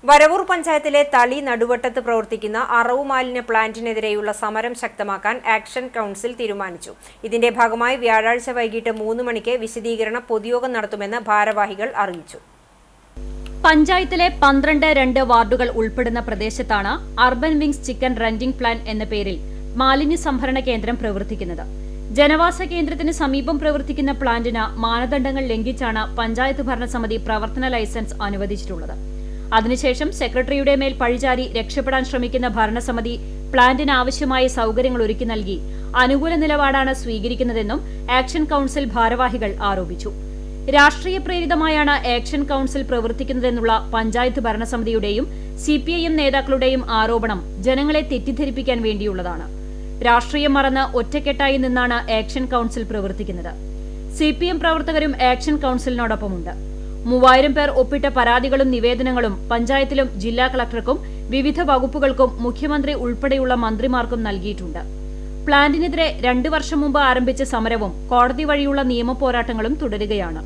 വരവൂർ പഞ്ചായത്തിലെ തളി നടുവട്ടത്ത് പ്രവർത്തിക്കുന്ന അറവു മാലിന്യ പ്ലാന്റിനെതിരെയുള്ള സമരം ശക്തമാക്കാൻ ആക്ഷൻ കൗൺസിൽ തീരുമാനിച്ചു. ഇതിന്റെ ഭാഗമായി വ്യാഴാഴ്ച വൈകിട്ട് 3 മണിക്ക് വിശദീകരണ പൊതുയോഗം നടത്തുമെന്ന് ഭാരവാഹികൾ അറിയിച്ചു. പഞ്ചായത്തിലെ 12 വാർഡുകൾ ഉൾപ്പെടുന്ന പ്രദേശത്താണ് urban wings chicken renting plan എന്ന പേരിൽ മാലിന്യ സംഭരണ കേന്ദ്രം പ്രവർത്തിക്കുന്നത്. ജനവാസ കേന്ദ്രത്തിന് സമീപം പ്രവർത്തിക്കുന്ന പ്ലാന്റിന് മാനദണ്ഡങ്ങൾ ലംഘിച്ചാണ് പഞ്ചായത്ത് ഭരണസമിതി പ്രവർത്തന ലൈസൻസ് അനുവദിച്ചിട്ടുള്ളത്. അതിനുശേഷം സെക്രട്ടറിയുടെ മേൽ പഴിചാരി രക്ഷപ്പെടാൻ ശ്രമിക്കുന്ന ഭരണസമിതി പ്ലാന്റിന് ആവശ്യമായ സൌകര്യങ്ങൾ ഒരുക്കി നൽകി അനുകൂല നിലപാടാണ് സ്വീകരിക്കുന്നതെന്നും ആക്ഷൻ കൌൺസിൽ ഭാരവാഹികൾ ആരോപിച്ചു. രാഷ്ട്രീയ പ്രേരിതമായാണ് ആക്ഷൻ കൌൺസിൽ പ്രവർത്തിക്കുന്നതെന്നുള്ള പഞ്ചായത്ത് ഭരണസമിതിയുടെയും CPIM നേതാക്കളുടെയും ആരോപണം ജനങ്ങളെ തെറ്റിദ്ധരിപ്പിക്കാൻ വേണ്ടിയുള്ളതാണ്. രാഷ്ട്രീയം മറന്ന് ഒറ്റക്കെട്ടായി നിന്നാണ് ആക്ഷൻ കൌൺസിൽ പ്രവർത്തിക്കുന്നത്. CPM പ്രവർത്തകരും ആക്ഷൻ കൌൺസിലിനോടൊപ്പമുണ്ട്. 3000 പേർ ഒപ്പിട്ട പരാതികളും നിവേദനങ്ങളും പഞ്ചായത്തിലും ജില്ലാ കളക്ടർക്കും വിവിധ വകുപ്പുകൾക്കും മുഖ്യമന്ത്രി ഉൾപ്പെടെയുള്ള മന്ത്രിമാർക്കും നൽകിയിട്ടുണ്ട്. പ്ലാന്റിനെതിരെ 2 വർഷം മുമ്പ് ആരംഭിച്ച സമരവും കോടതി വഴിയുള്ള നിയമ പോരാട്ടങ്ങളും തുടരുകയാണ്.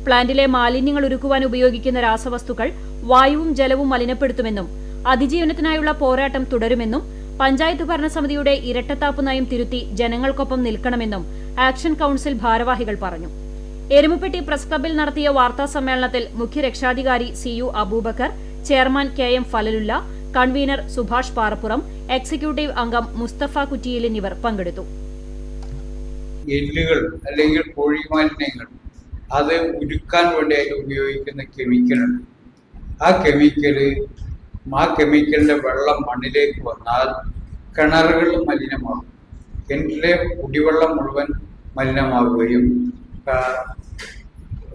പ്ലാന്റിലെ മാലിന്യങ്ങൾ ഉരുക്കുവാൻ ഉപയോഗിക്കുന്ന രാസവസ്തുക്കൾ വായുവും ജലവും മലിനപ്പെടുത്തുമെന്നും അതിജീവനത്തിനായുള്ള പോരാട്ടം തുടരുമെന്നും പഞ്ചായത്ത് ഭരണസമിതിയുടെ ഇരട്ടത്താപ്പ് നയം തിരുത്തി ജനങ്ങൾക്കൊപ്പം നിൽക്കണമെന്നും ആക്ഷൻ കൌൺസിൽ ഭാരവാഹികൾ പറഞ്ഞു. എരുമപ്പെട്ടി പ്രസ് ക്ലബിൽ നടത്തിയ വാർത്താ സമ്മേളനത്തിൽ മുഖ്യ രക്ഷാധികാരി CU Abubakar, chairman KM Falalulla, convener Subhash Parappuram, executive അംഗം മുസ്തഫ കുറ്റിയിൽ എന്നിവർ പങ്കെടുത്തു. എല്ലുകൾ അല്ലെങ്കിൽ കോഴി മാലിന്യങ്ങൾ അത് ഉരുക്കാൻ വേണ്ടി അതിൽ ഉപയോഗിക്കുന്ന കെമിക്കലുണ്ട്. ആ കെമിക്കലിന്റെ വെള്ളം മണ്ണിലേക്ക് വന്നാൽ കിണറുകൾ മലിനമാകും. കിണറ്റിലെ കുടിവെള്ളം മുഴുവൻ മലിനമാകുകയും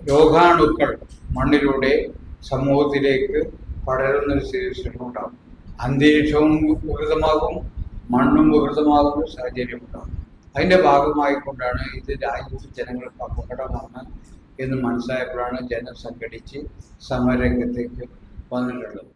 രോഗാണുക്കൾ മണ്ണിലൂടെ സമൂഹത്തിലേക്ക് പടരുന്നൊരു സ്ഥിതി ഉണ്ടാകും. അന്തരീക്ഷവും വികൃതമാകും, മണ്ണും വികൃതമാകുന്ന സാഹചര്യം ഉണ്ടാകും. അതിൻ്റെ ഭാഗമായിക്കൊണ്ടാണ് ഇത് രാജ്യത്തെ ജനങ്ങൾക്ക് അപകടമാണ് എന്ന് മനസ്സിലായപ്പോഴാണ് ജനം സംഘടിച്ച് സമരരംഗത്തേക്ക് വന്നിട്ടുള്ളത്.